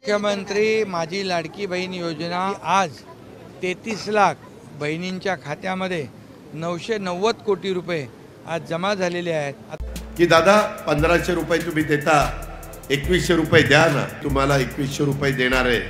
मुख्यमंत्री माझी लाडकी बहीण योजना आज 33 लाख बहिणींच्या खात्यामध्ये 990 कोटी रुपये आज जमा झालेले आहेत। की दादा 1500 रुपये तुम्ही देता, 2100 रुपये द्या ना, तुम्हाला 2100 रुपये देणार आहे।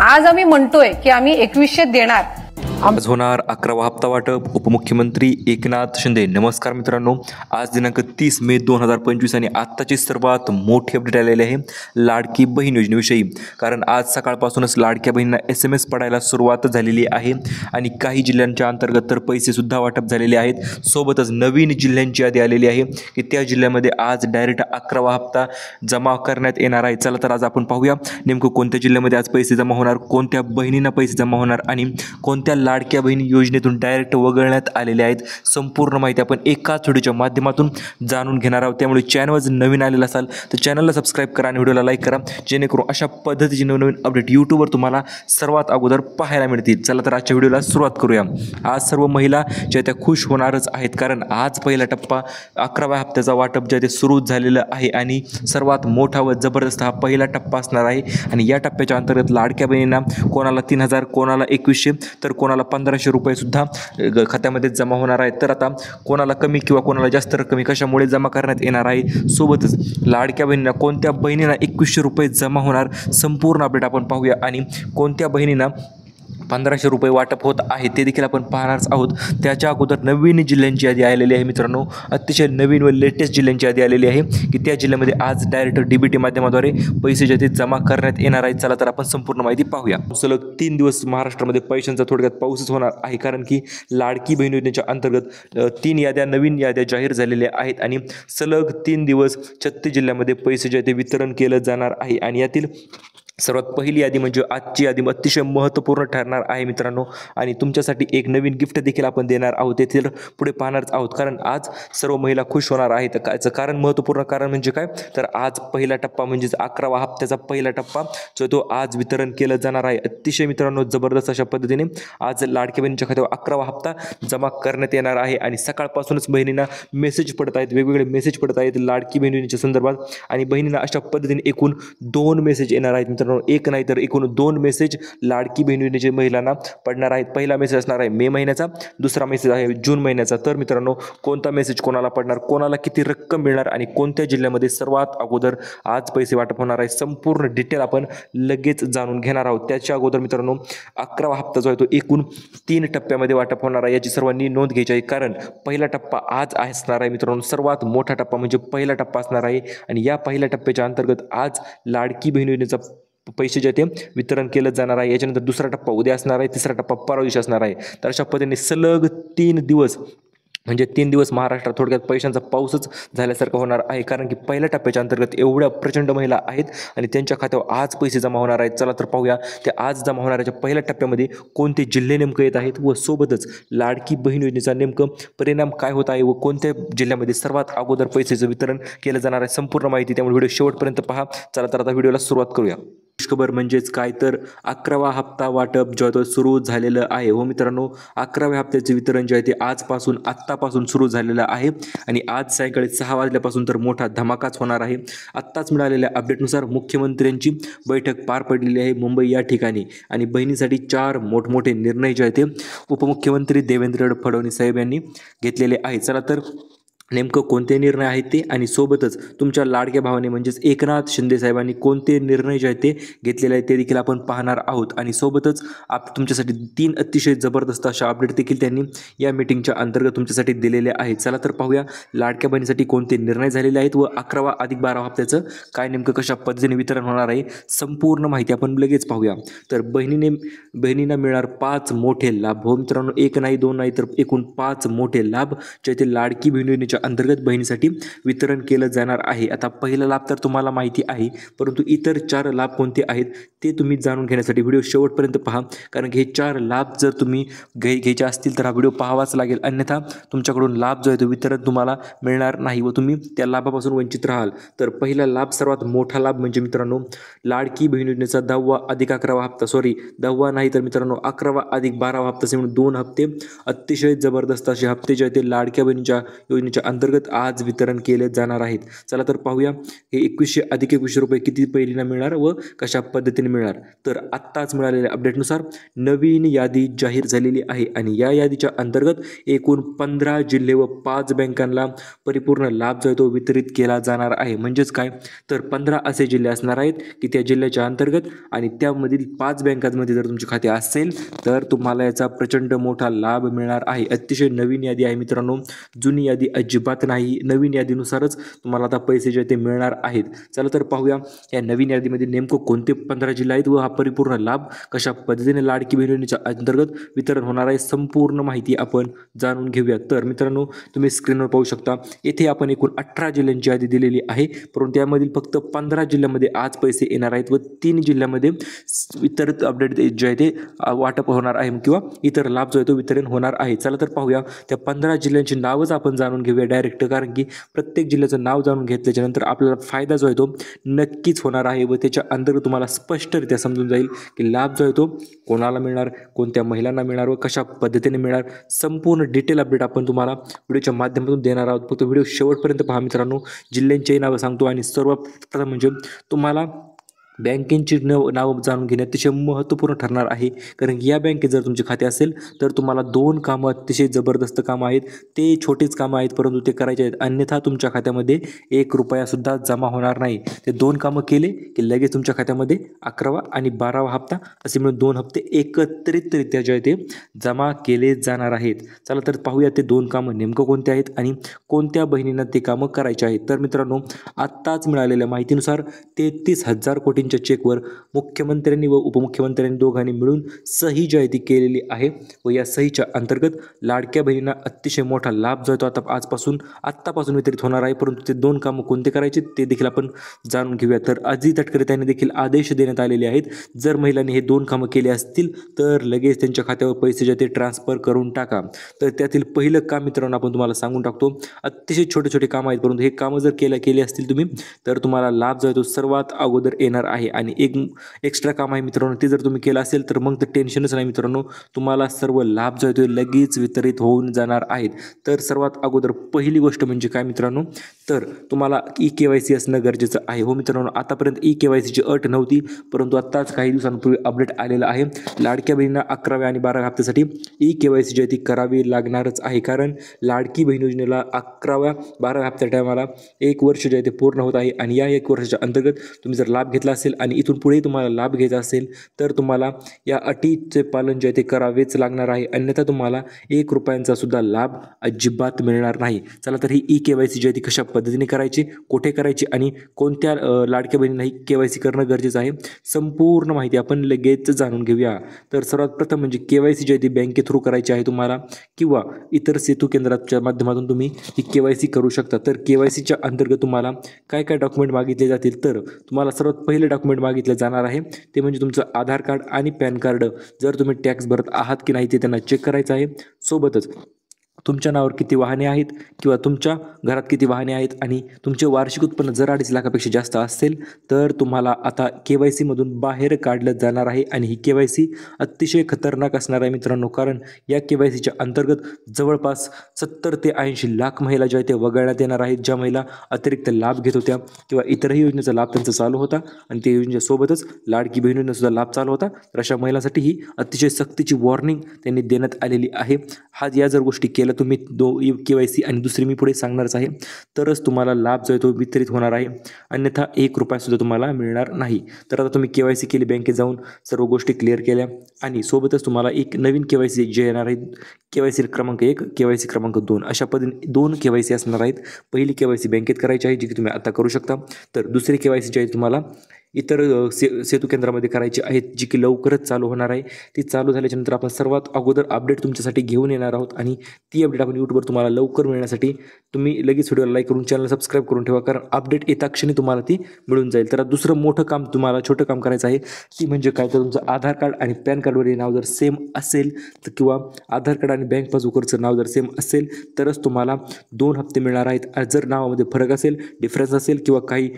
आज आम्ही म्हणतोय की आम्ही 2100 देणार। आज होणार 11वा हप्ता वाटप। उपमुख्यमंत्री एकनाथ शिंदे। नमस्कार मित्रांनो, आज दिनांक 30 मे 2025 आणि आत्ताची सर्वात मोठी अपडेट आलेली आहे लाडकी बहीण योजनेविषयी। कारण आज सकाळपासूनच लाडक्या बहिणींना SMS पडायला सुरुवात झालेली आहे आणि काही जिल्ह्यांच्या अंतर्गत तर पैसे सुद्धा वाटप झालेले आहेत। सोबतच नवीन जिल्ह्यांची यादी आलेली आहे की त्या जिल्ह्यामध्ये आज डायरेक्ट 11वा हप्ता जमा करण्यात येणार आहे। चला तर आज आपण पाहूया नेमकं कोणत्या जिल्ह्यामध्ये आज पैसे जमा होणार, कोणत्या बहिणींना पैसे जमा होणार आणि कोणत्या लाडक्या बहिणी योजनेतून डायरेक्ट वगळण्यात आलेले आहेत। संपूर्ण माहिती आपण एकाच व्हिडिओच्या माध्यमातून जाणून घेणार आहोत। त्यामुळे चॅनलवर जर नवीन आलेला असाल तर चॅनलला सबस्क्राईब करा आणि व्हिडिओला लाईक करा, जेणेकरून अशा पद्धतीचे नवनवीन अपडेट यूट्यूबवर तुम्हाला सर्वात अगोदर पाहायला मिळतील। चला तर आजच्या व्हिडिओला सुरुवात करूया। आज सर्व महिला ज्या त्या खुश होणारच आहेत, कारण आज पहिला टप्पा 11व्या हप्त्याचा वाटप जे ते सुरू झालेलं आहे आणि सर्वात मोठा व जबरदस्त हा पहिला टप्पा असणार आहे। आणि या टप्प्याच्या अंतर्गत लाडक्या बहिणींना कोणाला 3000, कोणाला 2100 तर कोणाला 1500 रुपये सुद्धा खात्यामध्ये जमा होणार आहेत। तर आता कोणाला कमी किंवा कोणाला जास्त रक्कम कशामुळे जमा करण्यात येणार आहे, सोबतच लाडक्या बहिणींना कोणत्या बहिणींना 2100 रुपये जमा होणार, संपूर्ण अपडेट आपण पाहूया। आणि कोणत्या बहिणींना 1500 रुपये वाटप होत आहे ते देखील आपण पाहणारच आहोत। त्याच्या अगोदर नवीन जिल्ह्यांची यादी आलेली आहे मित्रांनो, अतिशय नवीन व लेटेस्ट जिल्ह्यांची यादी आलेली आहे की त्या जिल्ह्यामध्ये आज डायरेक्ट DBT माध्यमाद्वारे पैसे जे ते जमा करण्यात येणार आहेत। चला तर आपण संपूर्ण माहिती पाहूया। सलग 3 दिवस महाराष्ट्रामध्ये पैशांचा थोडक्यात पाऊसच होणार आहे, कारण की लाडकी बहीण योजनेच्या अंतर्गत 3 नवीन याद्या जाहीर झालेल्या आहेत आणि सलग 3 दिवस 36 जिल्ह्यामध्ये पैसे जे ते वितरण केलं जाणार आहे। आणि यातील सर्वात पहिली यादी म्हणजे आजची यादी अतिशय महत्त्वपूर्ण ठरणार आहे मित्रांनो। आणि तुमच्यासाठी एक नवीन गिफ्ट देखील आपण देणार आहोत, ते पुढे पाहणारच आहोत। कारण आज सर्व महिला खुश होणार आहेत। याचं कारण महत्त्वपूर्ण कारण म्हणजे काय, तर आज पहिला टप्पा म्हणजेच 11वा हप्त्याचा पहिला टप्पा जो तो आज वितरण केलं जाणार आहे। अतिशय मित्रांनो जबरदस्त अशा पद्धतीने आज लाडक्या बहिणींच्या खात्यावर 11वा हप्ता जमा करण्यात येणार आहे। आणि सकाळपासूनच बहिणींना मेसेज पडत आहेत, वेगवेगळे मेसेज पडत आहेत लाडकी बहिणींच्या संदर्भात। आणि बहिणींना अशा पद्धतीने एकूण 2 मेसेज येणार आहेत मित्रांनो, एक नाही तर एकूण 2 मेसेज लाडकी बहीण योजनेच्या महिलांना पडणार आहेत। पहिला मेसेज असणार आहे मे महिन्याचा, दुसरा मेसेज आहे जून महिन्याचा। तर मित्रांनो कोणता मेसेज कोणाला पडणार, कोणाला किती रक्कम मिळणार आणि कोणत्या जिल्ह्यामध्ये सर्वात अगोदर आज पैसे वाटप होणार आहे, संपूर्ण डिटेल आपण लगेच जाणून घेणार आहोत। त्याच्या अगोदर मित्रांनो 11वा हप्ता जो आहे तो एकूण 3 टप्प्यामध्ये वाटप होणार आहे, याची सर्वांनी नोंद घ्यायची आहे। कारण पहिला टप्पा आज असणार आहे मित्रांनो, सर्वात मोठा टप्पा म्हणजे पहिला टप्पा असणार आहे। आणि या पहिल्या टप्प्याच्या अंतर्गत आज लाडकी बहीण योजनेचा पैसे जे ते वितरण केलं जाणार आहे। याच्यानंतर दुसरा टप्पा उद्या असणार आहे, तिसरा टप्पा परवा दिवशी असणार आहे। तर अशा पद्धतीने सलग 3 दिवस म्हणजे 3 दिवस महाराष्ट्रात थोडक्यात पैशांचा पाऊसच झाल्यासारखं होणार आहे। कारण की पहिल्या टप्प्याच्या अंतर्गत एवढ्या प्रचंड महिला आहेत आणि त्यांच्या खात्यावर आज पैसे जमा होणार आहेत। चला तर पाहूया ते आज जमा होणाऱ्याच्या पहिल्या टप्प्यामध्ये कोणते जिल्हे नेमकं येत आहेत व सोबतच लाडकी बहीण योजनेचा नेमकं परिणाम काय होत आहे व कोणत्या जिल्ह्यामध्ये सर्वात अगोदर पैसेचं वितरण केलं जाणार आहे, संपूर्ण माहिती। त्यामुळे व्हिडिओ शेवटपर्यंत पहा। चला तर आता व्हिडिओला सुरुवात करूया। खबर म्हणजेच काय, तर 11वा हप्ता वाटप जो तो सुरू झालेलं आहे। हो मित्रांनो, 11व्या हप्त्याचे वितरण जे आहे ते आत्तापासून सुरू झालेलं आहे आणि आज सायंकाळी 6 वाजल्यापासून तर मोठा धमाकाच होणार आहे। आत्ताच मिळालेल्या अपडेटनुसार मुख्यमंत्र्यांची बैठक पार पडलेली आहे मुंबई या ठिकाणी आणि बहिणीसाठी 4 मोठमोठे निर्णय जे आहेत ते उपमुख्यमंत्री देवेंद्र फडणवीस साहेब यांनी घेतलेले आहेत। चला तर नेमकं कोणते निर्णय आहेत ते आणि सोबतच तुमच्या लाडक्या भावाने म्हणजेच एकनाथ शिंदे साहेबांनी कोणते निर्णय जे आहेत ते घेतलेले आहेत ते देखील आपण पाहणार आहोत। आणि सोबतच तुमच्यासाठी 3 अतिशय जबरदस्त अशा अपडेट देखील त्यांनी या मीटिंगच्या अंतर्गत तुमच्यासाठी दिलेले आहेत। चला तर पाहूया लाडक्या बहिणीसाठी कोणते निर्णय झालेले आहेत व 11वा अधिक 12 हप्त्याचं काय नेमकं कशा पद्धतीने वितरण होणार आहे, संपूर्ण माहिती आपण लगेच पाहूया। तर बहिणींना मिळणार 5 मोठे लाभ। हो मित्रांनो, 1 नाही 2 नाही तर एकूण 5 मोठे लाभ जे ते लाडकी बहीण योजनेच्या अंतर्गत बहिणीसाठी वितरण केलं जाणार आहे। आता पहिला लाभ तर तुम्हाला माहिती आहे, परंतु इतर 4 लाभ कोणते आहेत ते तुम्ही जाणून घेण्यासाठी व्हिडिओ शेवटपर्यंत पहा। कारण की हे 4 लाभ जर तुम्ही घ्यायचे असतील तर हा व्हिडिओ पाहावाच लागेल, अन्यथा तुमच्याकडून लाभ जो आहे तो वितरण तुम्हाला मिळणार नाही व तुम्ही त्या लाभापासून वंचित राहाल। तर पहिला लाभ, सर्वात मोठा लाभ म्हणजे मित्रांनो लाडकी बहीण योजनेचा 10वा अधिक 11वा हप्ता, 10वा नाही तर मित्रांनो 11वा अधिक 12वा हप्ता म्हणून 2 हप्ते अतिशय जबरदस्त असे हप्ते जे आहेत ते लाडक्या बहिणीच्या योजनेच्या अंतर्गत आज वितरण केले जाणार आहेत। चला तर पाहूया हे 2100 अधिक 2100 रुपये किती बहिणींना मिळणार व कशा पद्धतीने मिळणार? तर आत्ताच मिळालेल्या अपडेटनुसार नवीन यादी जाहीर झालेली आहे आणि या यादीच्या अंतर्गत एकूण 15 जिल्हे व 5 बँकांना परिपूर्ण लाभ जो आहे तो वितरित केला जाणार आहे. म्हणजेच काय, तर 15 असे जिल्हे असणार आहेत की त्या जिल्ह्याच्या अंतर्गत आणि त्यामधील 5 बँकांमध्ये जर तुमचे खाते असेल तर तुम्हाला याचा प्रचंड मोठा लाभ मिळणार आहे. अतिशय नवीन यादी आहे मित्रांनो, जुनी यादी अजिबात नाही. नवीन यादीनुसारच तुम्हाला आता पैसे जे ते मिळणार आहेत. चला तर पाहूया या नवीन यादीमध्ये नेमकं कोणते 15 जिल्हे आहेत व हा परिपूर्ण लाभ कशा पद्धतीने लाडकी बहीण योजनेच्या अंतर्गत वितरण होणार आहे. संपूर्ण माहिती आपण जाणून घेऊया. तर मित्रांनो, तुम्ही स्क्रीनवर पाहू शकता, येथे आपण एकूण 18 जिल्ह्यांची यादी दिलेली आहे, परंतु त्यामधील फक्त 15 जिल्ह्यामध्ये आज पैसे येणार आहेत व 3 जिल्ह्यामध्ये इतर अपडेट जे आहे ते वाटप होणार आहे किंवा इतर लाभ जो आहे तो वितरण होणार आहे. चला तर पाहूया त्या 15 जिल्ह्यांची नावच आपण जाणून घेऊया डायरेक्ट, कारण की प्रत्येक जिल्ह्याचं नाव जाणून घेतल्याच्या नंतर आपल्याला फायदा जो आहे तो नक्कीच होणार आहे व त्याच्या अंतर्गत तुम्हाला स्पष्टरित्या समजून जाईल की लाभ जो आहे तो कोणाला मिळणार, कोणत्या महिलांना मिळणार व कशा पद्धतीने मिळणार. संपूर्ण डिटेल अपडेट आपण तुम्हाला व्हिडिओच्या माध्यमातून देणार आहोत. फक्त व्हिडिओ शेवटपर्यंत पहा मित्रांनो. जिल्ह्यांची नावं सांगतो आणि सर्वप्रथम म्हणजे तुम्हाला बँकेची नावं जाणून घेणे अतिशय महत्त्वपूर्ण ठरणार आहे, कारण या बँकेत जर तुमचे खाते असेल तर तुम्हाला 2 कामं अतिशय जबरदस्त कामं आहेत. ते छोटेच कामं आहेत परंतु ते करायचे आहेत, अन्यथा तुमच्या खात्यामध्ये 1 रुपयासुद्धा जमा होणार नाही. ते 2 कामं केले की लगेच तुमच्या खात्यामध्ये 11वा आणि 12वा हप्ता असे मिळून 2 हप्ते एकत्रितरित्या जे आहे ते जमा केले जाणार आहेत. चला तर पाहूया ते 2 कामं नेमकं कोणते आहेत आणि कोणत्या बहिणींना ते कामं करायचे आहेत. तर मित्रांनो, आत्ताच मिळालेल्या माहितीनुसार 33,000 कोटी चेकवर मुख्यमंत्र्यांनी व उपमुख्यमंत्र्यांनी दोघांनी मिळून सही जी आहे ती केलेली आहे व या सहीच्या अंतर्गत लाडक्या बहिणींना अतिशय मोठा लाभ जो आहे तो आत्तापासून वितरित होणार आहे. परंतु ते 2 कामं कोणते करायचे ते देखील आपण जाणून घेऊया. तर अजी तटकरे त्यांनी देखील आदेश देण्यात आलेले आहेत. जर महिलांनी हे 2 कामं केले असतील तर लगेच त्यांच्या खात्यावर पैसे जे ते ट्रान्सफर करून टाका. तर त्यातील पहिलं काम मित्रांनो आपण तुम्हाला सांगून टाकतो. अतिशय छोटे छोटे कामं आहेत, परंतु हे कामं जर केले असतील तुम्ही तर तुम्हाला लाभ जो आहे तो सर्वात अगोदर येणार आहे. आणि एक एक्स्ट्रा काम आहे मित्रांनो, ते जर तुम्ही केलं असेल तर मग तर टेन्शनच नाही मित्रांनो, तुम्हाला सर्व लाभ जो आहे तो लगेच वितरित होऊन जाणार आहेत. तर सर्वात अगोदर पहिली गोष्ट म्हणजे काय मित्रांनो, तर तुम्हाला EKYC असणं गरजेचं आहे. हो मित्रांनो, आतापर्यंत EKYCची अट नव्हती, परंतु आत्ताच काही दिवसांपूर्वी अपडेट आलेलं आहे. लाडक्या बहिणींना 11व्या आणि 12व्या हप्त्यासाठी EKYC जी आहे ती करावी लागणारच आहे, कारण लाडकी बहीण योजनेला 11व्या 12व्या हप्त्या टायमाला 1 वर्ष जे आहे ते पूर्ण होत आहे आणि या 1 वर्षाच्या अंतर्गत तुम्ही जर लाभ घेतला असेल आणि इथून पुढे तुम्हाला लाभ घ्यायचा असेल तर तुम्हाला या अटीचे पालन जे आहे ते करावेच लागणार आहे, अन्यथा तुम्हाला 1 रुपयांचा सुद्धा लाभ अजिबात मिळणार नाही. चला तर ही EKYC जी आहे ती कशा पद्धतीने करायची, कुठे करायची आणि कोणत्या लाडक्या बहिणींना ही KYC करणं गरजेचं आहे, संपूर्ण माहिती आपण लगेच जाणून घेऊया. तर सर्वात प्रथम म्हणजे KYC जी आहे ती बँके थ्रू करायची आहे तुम्हाला किंवा इतर सेतू केंद्राच्या माध्यमातून तुम्ही ही KYC करू शकता. तर KYCच्या अंतर्गत तुम्हाला काय काय डॉक्युमेंट मागितले जातील, तर तुम्हाला सर्वात पहिले डॉक्युमेंट मागितलं जाणार आहे ते म्हणजे तुमचं आधार कार्ड आणि पॅन कार्ड. जर तुम्ही टॅक्स भरत आहात की नाही ते त्यांना चेक करायचं आहे. सोबतच तुमच्या नावावर किती वाहने आहेत किंवा तुमच्या घरात किती वाहने आहेत आणि तुमचे वार्षिक उत्पन्न जर 2.5 लाखापेक्षा जास्त असेल तर तुम्हाला आता KYC मधून बाहेर काढलं जाणार आहे. आणि ही KYC अतिशय खतरनाक असणार आहे मित्रांनो, कारण या KYCच्या अंतर्गत जवळपास 70 ते 80 लाख महिला ज्या ते वगळण्यात येणार आहेत, ज्या महिला अतिरिक्त लाभ घेत होत्या किंवा इतरही योजनेचा लाभ त्यांचा चालू होता आणि त्या योजनेसोबतच लाडकी बहिणींना सुद्धा लाभ चालू होता. तर अशा महिलांसाठी ही अतिशय सक्तीची वॉर्निंग त्यांनी देण्यात आलेली आहे. या जर गोष्टी केल्या तुम्ही KYC आणि दुसरी मी पुढे सांगणारच आहे तरच तुम्हाला लाभ जो आहे तो वितरित होणार आहे, अन्यथा 1 रुपया सुद्धा तुम्हाला मिळणार नाही. तर आता तुम्ही KYC केली, बँकेत जाऊन सर्व गोष्टी क्लिअर केल्या आणि सोबतच तुम्हाला एक नवीन KYC जे येणार आहे, KYC क्रमांक 1, KYC क्रमांक 2 अशा पद्धतीने 2 KYC असणार आहेत. पहिली KYC बँकेत करायची आहे जी की तुम्ही आता करू शकता. तर दुसरी KYC जी आहे तुम्हाला इतर सेतू केंद्रामध्ये करायची आहेत जी की लवकरच चालू होणार आहे. ती चालू झाल्याच्यानंतर आपण सर्वात अगोदर अपडेट तुमच्यासाठी घेऊन येणार आहोत आणि ती अपडेट आपण यूट्यूबवर तुम्हाला लवकर मिळण्यासाठी तुम्ही लगेच व्हिडिओला लाईक करून चॅनल सबस्क्राईब करून ठेवा, कारण अपडेट येता क्षणी तुम्हाला ती मिळून जाईल. तर दुसरं मोठं काम तुम्हाला छोटं काम करायचं आहे ती म्हणजे काय, तर तुमचं आधार कार्ड आणि पॅन कार्डवरील नाव जर सेम असेल तर किंवा आधार कार्ड आणि बँक पासबुकवरचं नाव जर सेम असेल तरच तुम्हाला 2 हप्ते मिळणार आहेत. जर नावामध्ये फरक असेल, डिफरन्स असेल किंवा काही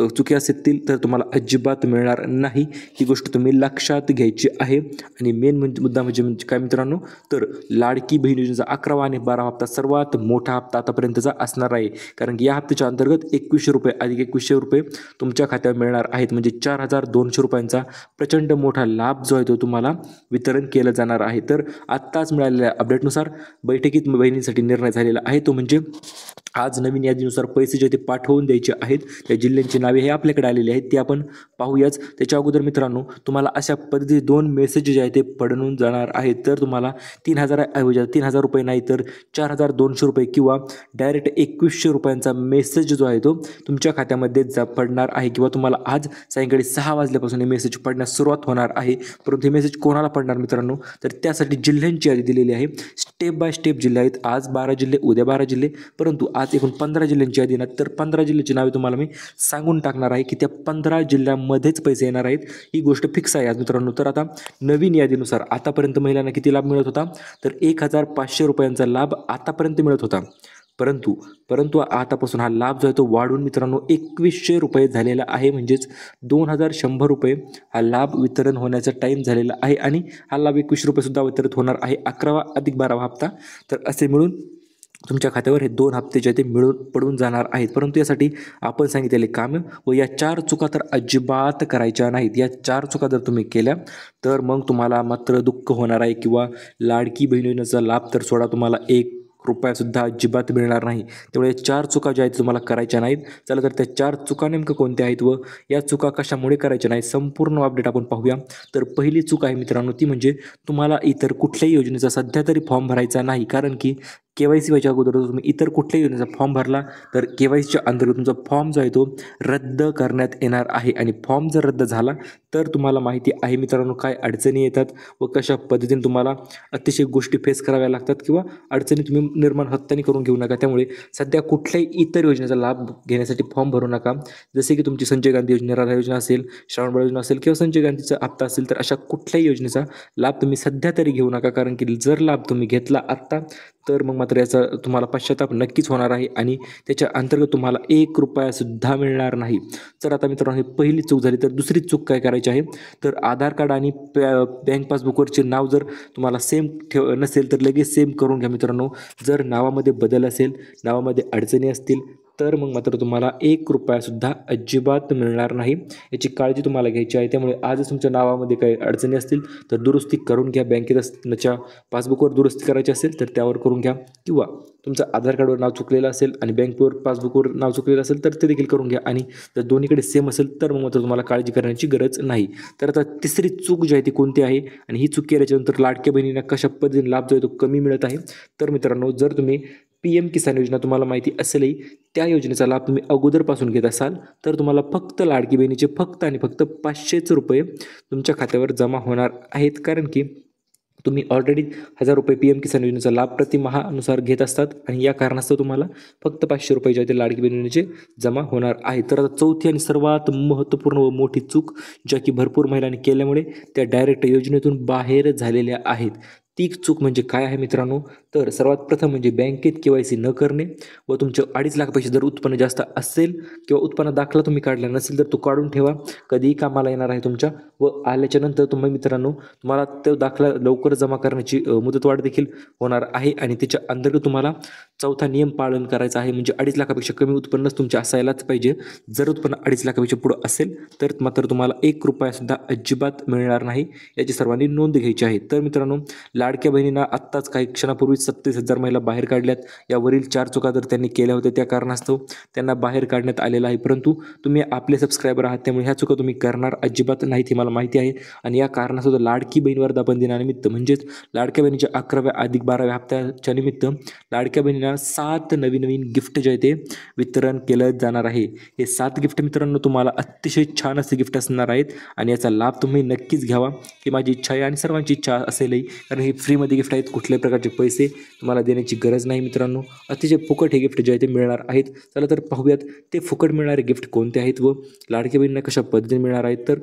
चुकी असेल असतील तर तुम्हाला अजिबात मिळणार नाही, ही गोष्ट तुम्ही लक्षात घ्यायची आहे. आणि मेन मुद्दा म्हणजे काय मित्रांनो, तर लाडकी बहीण योजनेचा 11वा आणि 12वा हप्ता सर्वात मोठा हप्ता आतापर्यंतचा असणार आहे. कारण की या हप्त्याच्या अंतर्गत 2100 रुपये अधिक 2100 रुपये तुमच्या खात्यावर मिळणार आहेत. म्हणजे 4200 रुपयांचा प्रचंड मोठा लाभ जो आहे तो तुम्हाला वितरण केलं जाणार आहे. तर आत्ताच मिळालेल्या अपडेटनुसार बैठकीत बहिणींसाठी निर्णय झालेला आहे, तो म्हणजे आज नवीन यादीनुसार पैसे जे ते पाठवून द्यायचे आहेत. त्या जिल्ह्यांची नावे हे आपल्याकडे आलेली आहेत, ते आपण पाहूयाच. त्याच्या अगोदर मित्रांनो, तुम्हाला अशा पद्धतीचे 2 मेसेज जे आहेत ते पडून जाणार आहेत. तर तुम्हाला 3000 ऐवजी 3000 रुपये नाही तर 4200 रुपये किंवा डायरेक्ट 2100 रुपयांचा मेसेज जो आहे तो तुमच्या खात्यामध्ये पडणार आहे. किंवा तुम्हाला आज सायंकाळी 6 वाजल्यापासून हे मेसेज पडण्यास सुरुवात होणार आहे. परंतु हे मेसेज कोणाला पडणार मित्रांनो, तर त्यासाठी जिल्ह्यांची यादी दिलेली आहे. स्टेप बाय स्टेप जिल्हे आहेत. आज 12 जिल्हे, उद्या 12 जिल्हे, परंतु आज एकूण 15 जिल्ह्यांची यादी ना, तर 15 जिल्ह्याची नावे तुम्हाला मी सांगून टाकणार आहे की त्या 15 जिल्ह्यांमध्येच पैसे येणार आहेत. ही गोष्ट फिक्स आहे आज मित्रांनो. तर आता नवीन यादीनुसार आतापर्यंत महिलांना किती लाभ मिळत होता, तर 1500 रुपयांचा लाभ आतापर्यंत मिळत होता. परंतु आतापासून हा लाभ जो आहे तो वाढून मित्रांनो 2100 रुपये झालेला आहे. म्हणजेच 2100 रुपये हा लाभ वितरण होण्याचा टाईम झालेला आहे. आणि हा लाभ 2100 रुपयेसुद्धा वितरित होणार आहे 11वा अधिक 12वा हप्ता. तर असे मिळून तुमच्या खात्यावर हे 2 हप्ते जे ते पडून जाणार आहेत. परंतु यासाठी आपण सांगितलेले कामं व या 4 चुका तर अजिबात करायच्या नाहीत. या 4 चुका जर तुम्ही केल्या तर मग तुम्हाला मात्र दुःख होणार आहे. किंवा लाडकी बहीण योजनेचा लाभ तर सोडा, तुम्हाला 1 रुपयासुद्धा अजिबात मिळणार नाही. त्यामुळे 4 चुका ज्या आहेत तुम्हाला करायच्या नाहीत. चला तर त्या 4 चुका नेमकं कोणत्या आहेत व या चुका कशामुळे करायच्या नाहीत, संपूर्ण अपडेट आपण पाहूया. तर पहिली चूक आहे मित्रांनो, ती म्हणजे तुम्हाला इतर कुठल्याही योजनेचा सध्या तरी फॉर्म भरायचा नाही. कारण की KYC व्हायच्या अगोदर तुम्ही इतर कुठल्याही योजनेचा फॉर्म भरला तर KYCच्या अंतर्गत तुमचा फॉर्म जो आहे तो रद्द करण्यात येणार आहे. आणि फॉर्म जर रद्द झाला तर तुम्हाला माहिती आहे मित्रांनो काय अडचणी येतात व कशा पद्धतीने तुम्हाला अतिशय गोष्टी फेस कराव्या लागतात किंवा अडचणी तुम्ही निर्माण हत्याने करून घेऊ नका. त्यामुळे सध्या कुठल्याही इतर योजनेचा लाभ घेण्यासाठी फॉर्म भरू नका. जसे की तुमची संजय गांधी योजना, राधा योजना असेल, श्रावणबाळ योजना असेल किंवा संजय गांधीचा हप्ता असेल, तर अशा कुठल्याही योजनेचा लाभ तुम्ही सध्या तरी घेऊ नका. कारण की जर लाभ तुम्ही घेतला आत्ता तर मग मात्र याचा तुम्हाला पश्चाताप नक्कीच होणार आहे आणि त्याच्या अंतर्गत तुम्हाला 1 रुपयासुद्धा मिळणार नाही. तर आता मित्रांनो, ही पहिली चूक झाली. तर दुसरी चूक काय करायची आहे, तर आधार कार्ड आणि बँक पासबुकवरचे नाव जर तुम्हाला सेम नसेल तर लगेच सेम करून घ्या मित्रांनो. जर नावामध्ये बदल असेल, नावामध्ये अडचणी असतील तर मग मात्र तुम्हाला 1 रुपयासुद्धा अजिबात मिळणार नाही. याची काळजी तुम्हाला घ्यायची आहे. त्यामुळे आजच तुमच्या नावामध्ये काही अडचणी असतील तर दुरुस्ती करून घ्या. बँकेच्या पासबुकवर दुरुस्ती करायची असेल तर त्यावर करून घ्या. किंवा तुमचं आधार कार्डवर नाव चुकलेलं असेल आणि बँकेवर पासबुकवर नाव चुकलेलं असेल तर ते देखील करून घ्या. आणि जर दोन्हीकडे सेम असेल तर मग मात्र तुम्हाला काळजी करण्याची गरज नाही. तर आता तिसरी चूक जी आहे ती कोणती आहे, आणि ही चूक केल्याच्यानंतर लाडक्या बहिणींना कशा पद्धतीने लाभ जो आहे तो कमी मिळत आहे. तर मित्रांनो, जर तुम्ही PM किसान योजना तुम्हाला माहिती असेलही, त्या योजनेचा लाभ तुम्ही अगोदरपासून घेत असाल तर तुम्हाला फक्त लाडकी बहिणीचे फक्त आणि फक्त 500 रुपये तुमच्या खात्यावर जमा होणार आहेत. कारण की तुम्ही ऑलरेडी 1000 रुपये PM किसान योजनेचा लाभ प्रतिमाहानुसार घेत असतात आणि या कारणास्तव तुम्हाला फक्त 500 रुपये जे आहे ते लाडकी बहीण योजनेचे जमा होणार आहे. तर आता चौथी आणि सर्वात महत्त्वपूर्ण व मोठी चूक ज्या की भरपूर महिलांनी केल्यामुळे त्या डायरेक्ट योजनेतून बाहेर झालेल्या आहेत. ती चूक म्हणजे काय आहे मित्रांनो, तर सर्वात प्रथम म्हणजे बँकेत KYC न करणे व तुमचे 2.5 लाखापेक्षा जर उत्पन्न जास्त असेल किंवा उत्पन्न दाखला तुम्ही काढला नसेल तर तो काढून ठेवा, कधीही कामाला येणार आहे तुमच्या. व आल्याच्या नंतर तुम्ही मित्रांनो, तुम्हाला तो दाखला लवकर जमा करण्याची मुदतवाढ देखील होणार आहे. आणि त्याच्या अंतर्गत तुम्हाला चौथा नियम पालन करायचा आहे, म्हणजे 2.5 लाखापेक्षा कमी उत्पन्नच तुमचे असायलाच पाहिजे. जर उत्पन्न 2.5 लाखापेक्षा पुढं असेल तर मात्र तुम्हाला 1 रुपयासुद्धा अजिबात मिळणार नाही. याची सर्वांनी नोंद घ्यायची आहे. तर मित्रांनो, लाडक्या बहिणींना आत्ताच काही क्षणापूर्वी 37,000 महिला बाहेर काढल्यात. यावरील 4 चुका जर त्यांनी केल्या होत्या त्या कारणास्तव त्यांना बाहेर काढण्यात आलेलं आहे. परंतु तुम्ही आपले सबस्क्रायबर आहात त्यामुळे ह्या चुका तुम्ही करणार अजिबात नाहीत हे मला माहिती आहे. आणि या कारणास्तव लाडकी बहीण वर्धापन दिनानिमित्त म्हणजेच लाडक्या बहिणीच्या 11व्या अधिक 12व्या हप्त्याच्या निमित्त लाडक्या बहिणींना 7 नवीन गिफ्ट जे आहे ते वितरण केलं जाणार आहे. हे 7 गिफ्ट मित्रांनो तुम्हाला अतिशय छान असे गिफ्ट असणार आहेत आणि याचा लाभ तुम्ही नक्कीच घ्यावा ही माझी इच्छा आहे आणि सर्वांची इच्छा असेलही. कारण हे फ्रीमध्ये गिफ्ट आहेत, कुठल्याही प्रकारचे पैसे तुम्हाला देण्याची गरज नाही मित्रांनो. अतिशय फुकट हे गिफ्ट जे आहे ते मिळणार आहेत. चला तर पाहूयात ते फुकट मिळणारे गिफ्ट कोणते आहेत व लाडकी बहिणींना कशा पद्धतीने मिळणार आहेत. तर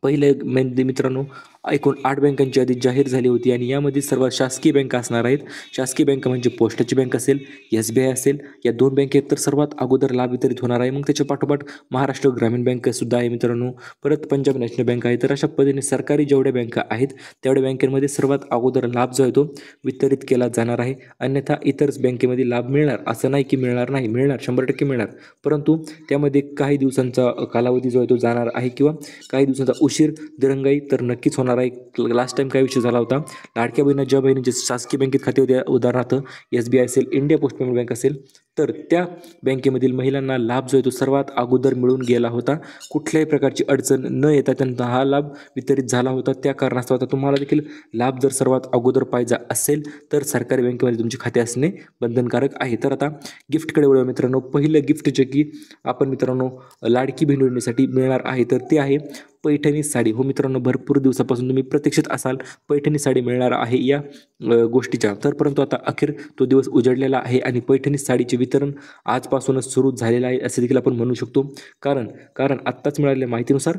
म्हणजे मित्रांनो एकूण 8 बँकांची यादी जाहीर झाली होती आणि यामध्ये सर्व शासकीय बँका असणार आहेत. शासकीय बँका म्हणजे पोस्टाची बँक असेल, SBI असेल, या 2 बँकेत तर सर्वात अगोदर लाभ वितरित होणार आहे. मग त्याच्या पाठोपाठ महाराष्ट्र ग्रामीण बँकसुद्धा आहे मित्रांनो, परत पंजाब नॅशनल बँक आहे. तर अशा पद्धतीने सरकारी जेवढ्या बँका आहेत तेवढ्या बँकेमध्ये सर्वात अगोदर लाभ जो आहे तो वितरित केला जाणार आहे. अन्यथा इतर बँकेमध्ये लाभ मिळणार असं नाही की मिळणार नाही, मिळणार 100% मिळणार, परंतु त्यामध्ये काही दिवसांचा कालावधी जो आहे तो जाणार आहे किंवा काही दिवसांचा उशीर दिरंगाई तर नक्कीच होणार आहे. लास्ट टाइम काय विषय झाला होता, लाडक्या बहिणी ज्या बहिणींचे शासकीय बँकेत खाते होते, उदाहरणार्थ SBI असेल, इंडिया पोस्ट पेमेंट बँक असेल, तर त्या बँकेमधील महिलांना लाभ जो आहे तो सर्वात अगोदर मिळून गेला होता. कुठल्याही प्रकारची अडचण न येता त्यांना हा लाभ वितरित झाला होता. त्या कारणास्तव आता तुम्हाला देखील लाभ जर सर्वात अगोदर पाहिजे असेल तर सरकारी बँकेमध्ये तुमचे खाते असणे बंधनकारक आहे. तर आता गिफ्टकडे वळूया मित्रांनो. पहिलं गिफ्ट जे की आपण मित्रांनो लाडकी बहीण योजनेसाठी मिळणार आहे तर ते आहे पैठणी साडी. हो मित्रांनो, भरपूर दिवसापासून तुम्ही प्रतीक्षित असाल पैठणी साडी मिळणार आहे या गोष्टीच्या, तर परंतु आता अखेर तो दिवस उजडलेला आहे आणि पैठणी साडीचे वितरण आजपासूनच सुरू झालेलं आहे असे देखील आपण म्हणू शकतो. कारण आत्ताच मिळालेल्या माहितीनुसार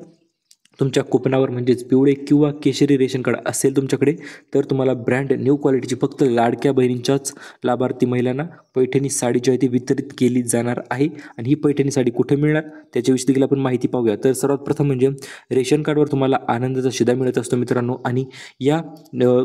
तुमच्या कुपनावर म्हणजेच पिवळे किंवा केशरी रेशन कार्ड असेल तुमच्याकडे तर तुम्हाला ब्रँड न्यू क्वालिटीची फक्त लाडक्या बहिणींच्याच लाभार्थी महिलांना पैठणी साडी जी आहे ती वितरित केली जाणार आहे. आणि ही पैठणी साडी कुठे मिळणार त्याच्याविषयी देखील आपण माहिती पाहूया. तर सर्वात प्रथम म्हणजे रेशन कार्डवर तुम्हाला आनंदाचा शिधा मिळत असतो मित्रांनो. आणि या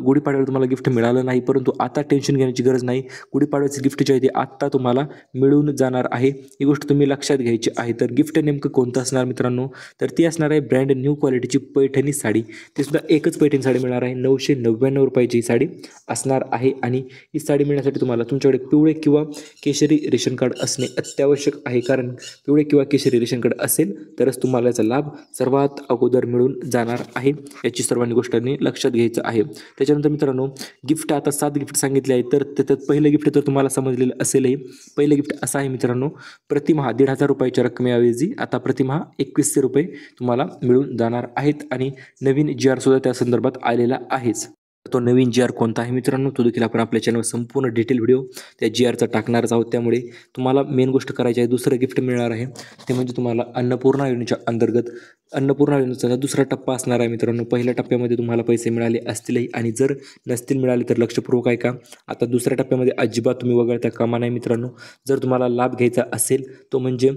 गुढीपाडव्याला तुम्हाला गिफ्ट मिळालं नाही, परंतु आता टेन्शन घेण्याची गरज नाही. गुढीपाडव्याचे गिफ्ट जे आहे ते आत्ता तुम्हाला मिळून जाणार आहे. ही गोष्ट तुम्ही लक्षात घ्यायची आहे. तर गिफ्ट नेमकं कोणतं असणार मित्रांनो, तर ती असणार आहे ब्रँड न्यू क्वालिटीची पैठणी साडी. ते सुद्धा एकच पैठणी साडी मिळणार आहे. 999 रुपयाची ही साडी असणार आहे. आणि ही साडी मिळण्यासाठी तुम्हाला तुमच्याकडे पिवळे किंवा केशरी रेशन कार्ड असणे अत्यावश्यक आहे. कारण पिवळे किंवा केशरी रेशन कार्ड असेल तरच तुम्हाला याचा लाभ सर्वात अगोदर मिळून जाणार आहे. याची सर्वांनी गोष्टींनी लक्षात घ्यायचं आहे. त्याच्यानंतर मित्रांनो गिफ्ट आता 7 गिफ्ट सांगितले आहेत. तर त्याच्यात पहिलं गिफ्ट तर तुम्हाला समजलेलं असेलही. पहिलं गिफ्ट असं आहे मित्रांनो, प्रतिमाहा 1,500 रुपयाच्या रकमेऐवजी आता प्रतिमाहा 2100 रुपये तुम्हाला मिळून जाणार आहेत. आणि नवीन GR सुद्धा त्या संदर्भात आलेला आहेच. तो नवीन GR कोणता आहे मित्रांनो, तो देखील आपण आपल्या चॅनलवर संपूर्ण डिटेल व्हिडिओ त्या GRचा टाकणारच आहोत. त्यामुळे तुम्हाला मेन गोष्ट करायची आहे, दुसरं गिफ्ट मिळणार आहे ते म्हणजे तुम्हाला अन्नपूर्णा योजनेच्या अंतर्गत अन्नपूर्णा योजनेचा दुसरा टप्पा असणार आहे मित्रांनो. पहिल्या टप्प्यामध्ये तुम्हाला पैसे मिळाले असतीलही आणि जर नसतील मिळाले तर लक्षपूर्वक आहे का, आता दुसऱ्या टप्प्यामध्ये अजिबात तुम्ही वगळता कामा नाही मित्रांनो. जर तुम्हाला लाभ घ्यायचा असेल तो म्हणजे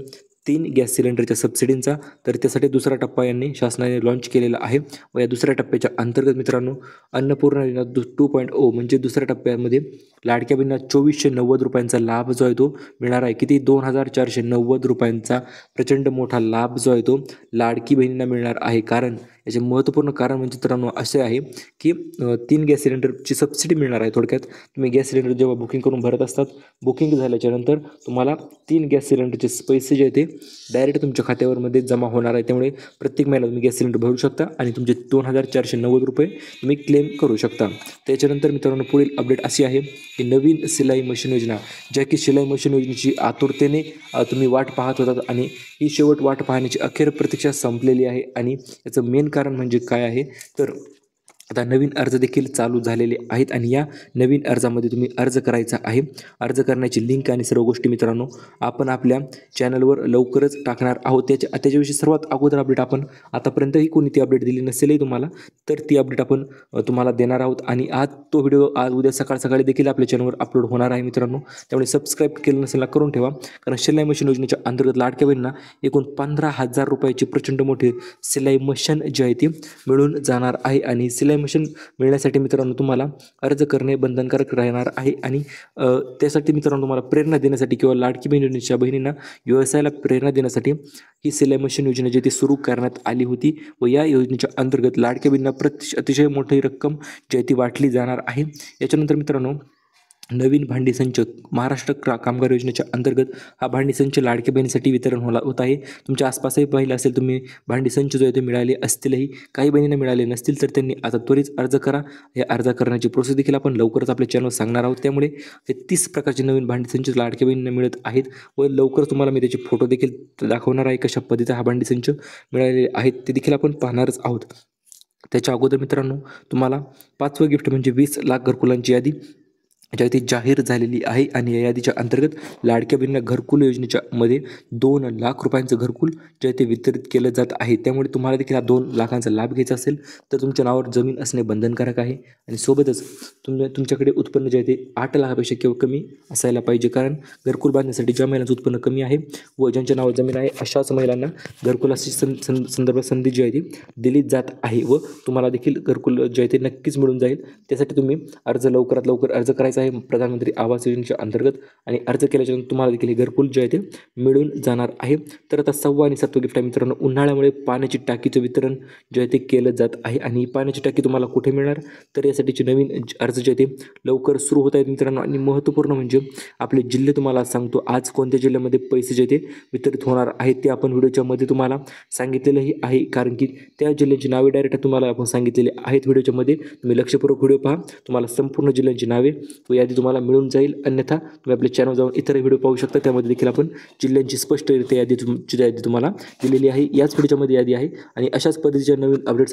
3 गॅस सिलेंडरच्या सबसिडींचा, तर त्यासाठी दुसरा टप्पा यांनी शासनाने लॉन्च केलेला आहे. व या दुसऱ्या टप्प्याच्या अंतर्गत मित्रांनो अन्नपूर्णा योजना 2.0 म्हणजे दुसऱ्या टप्प्यामध्ये लाडक्या बहिणींना 2490 रुपयांचा लाभ जो आहे तो मिळणार आहे. किती 2490 रुपयांचा प्रचंड मोठा लाभ जो आहे तो लाडकी बहिणींना मिळणार आहे. कारण याचे महत्त्वपूर्ण कारण म्हणजे मित्रांनो असे आहे की 3 गॅस सिलेंडरची सबसिडी मिळणार आहे. थोडक्यात तुम्ही गॅस सिलेंडर जेव्हा बुकिंग करून भरत असतात, बुकिंग झाल्याच्या नंतर तुम्हाला 3 गॅस सिलेंडरचे पैसे जे आहे ते डायरेक्ट तुमच्या खात्यावरमध्ये जमा होणार आहे. त्यामुळे प्रत्येक महिन्याला तुम्ही गॅस सिलेंडर भरू शकता आणि तुमचे 2490 रुपये तुम्ही क्लेम करू शकता. त्याच्यानंतर मित्रांनो पुढील अपडेट अशी आहे की नवीन सिलाई मशीन योजना, ज्या की शिलाई मशीन योजनेची आतुरतेने तुम्ही वाट पाहत होतात आणि ही शेवट वाट पाहण्याची अखेर प्रतीक्षा संपलेली आहे. आणि याचं मेन कारण म्हणजे काय आहे तर आता नवीन अर्ज देखील चालू झालेले आहेत आणि या नवीन अर्जामध्ये तुम्ही अर्ज करायचा आहे. अर्ज करण्याची लिंक आणि सर्व गोष्टी मित्रांनो आपण आपल्या चॅनलवर लवकरच टाकणार आहोत. त्याच्याविषयी सर्वात अगोदर अपडेट आपण आतापर्यंतही कोणी ती अपडेट दिली नसेलही तुम्हाला, तर ती अपडेट आपण तुम्हाला देणार आहोत. आणि आज तो व्हिडिओ आज उद्या सकाळी देखील आपल्या चॅनलवर अपलोड होणार आहे मित्रांनो. त्यामुळे सबस्क्राईब केलं नसेल करून ठेवा. कारण शिलाई मशीन योजनेच्या अंतर्गत लाडक्या बहिणींना एकूण 15,000 रुपयाची प्रचंड मोठी सिलाई मशीन जी आहे ती मिळून जाणार आहे. आणि सिलाई मशीन मिळण्यासाठी मित्रांनो तुम्हाला अर्ज करणे बंधनकारक राहणार आहे. आणि त्यासाठी मित्रांनो तुम्हाला प्रेरणा देण्यासाठी किंवा लाडकी बहिणीच्या बहिणींना व्यवसायाला प्रेरणा देण्यासाठी ही सिलाई मशीन योजना जी ती सुरू करण्यात आली होती. व या योजनेच्या अंतर्गत लाडक्या बहिणींना अतिशय मोठी रक्कम जी आहे ती वाटली जाणार आहे. याच्यानंतर मित्रांनो नवीन भांडी संच महाराष्ट्र कामगार योजनेच्या अंतर्गत हा भांडी संच लाडक्या बहिणीसाठी वितरण होत आहे. तुमच्या आसपासही पाहिलं असेल तुम्ही भांडी संच जो आहे ते मिळाले असतीलही, काही बहिणींना मिळाले नसतील तर त्यांनी आता त्वरित अर्ज करा. हे अर्ज करण्याची प्रोसेस देखील आपण लवकरच आपल्या चॅनलवर सांगणार आहोत. त्यामुळे हे 30 प्रकारचे नवीन भांडी संच लाडक्या बहिणींना मिळत आहेत व लवकरच तुम्हाला मी त्याचे फोटो देखील दाखवणार आहे. कशा पद्धतीचा हा भांडी संच मिळालेले आहेत ते देखील आपण पाहणारच आहोत. त्याच्या अगोदर मित्रांनो तुम्हाला 5वं गिफ्ट म्हणजे 20 लाख घरकुलांची यादी ज्या ती जाहीर झालेली आहे आणि या यादीच्या अंतर्गत लाडक्या बहिणींना घरकुल योजनेच्या मध्ये 2 लाख रुपयांचं घरकुल जे आहे ते वितरित केलं जात आहे. त्यामुळे तुम्हाला देखील हा 2 लाखांचा लाभ घ्यायचा असेल तर तुमच्या नावावर जमीन असणे बंधनकारक आहे आणि सोबतच तुमच्याकडे उत्पन्न जे आहे ते 8 लाखापेक्षा किंवा कमी असायला पाहिजे. कारण घरकुल बांधण्यासाठी ज्या महिलांचं उत्पन्न कमी आहे व ज्यांच्या नावावर जमीन आहे अशाच महिलांना घरकुलाची संदर्भात संधी जी आहे ती दिली जात आहे व तुम्हाला देखील घरकुल जे आहे ते नक्कीच मिळून जाईल. त्यासाठी तुम्ही अर्ज लवकरात लवकर अर्ज करायचा आहे प्रधानमंत्री आवास योजनेच्या अंतर्गत आणि अर्ज केल्याच्यानंतर तुम्हाला देखील हे घरकुल जे आहे ते मिळून जाणार आहे. तर आता 6वा आणि 7वा गिफ्ट आहे मित्रांनो, उन्हाळ्यामुळे पाण्याची टाकीचं वितरण जे आहे ते केलं जात आहे आणि ही पाण्याची टाकी तुम्हाला कुठे मिळणार तर यासाठीचे नवीन अर्ज जे आहे ते लवकर सुरू होत आहेत मित्रांनो. आणि महत्त्वपूर्ण म्हणजे आपले जिल्हे तुम्हाला सांगतो आज कोणत्या जिल्ह्यामध्ये पैसे जे ते वितरित होणार आहेत ते आपण व्हिडिओच्या मध्ये तुम्हाला सांगितलेलंही आहे. कारण की त्या जिल्ह्यांची नावे डायरेक्ट तुम्हाला आपण सांगितलेले आहेत व्हिडिओच्या मध्ये. तुम्ही लक्षपूर्वक व्हिडिओ पहा, तुम्हाला संपूर्ण जिल्ह्यांची नावे व यादी तुम्हाला मिळून जाईल. अन्यथा तुम्ही आपल्या चॅनल जाऊन इतर व्हिडिओ पाहू शकता, त्यामध्ये देखील आपण जिल्ह्यांची स्पष्टरित्या यादी तुम्हाला दिलेली आहे. याच व्हिडिओच्या मध्ये यादी आहे आणि अशाच पद्धतीच्या नवीन अपडेट्स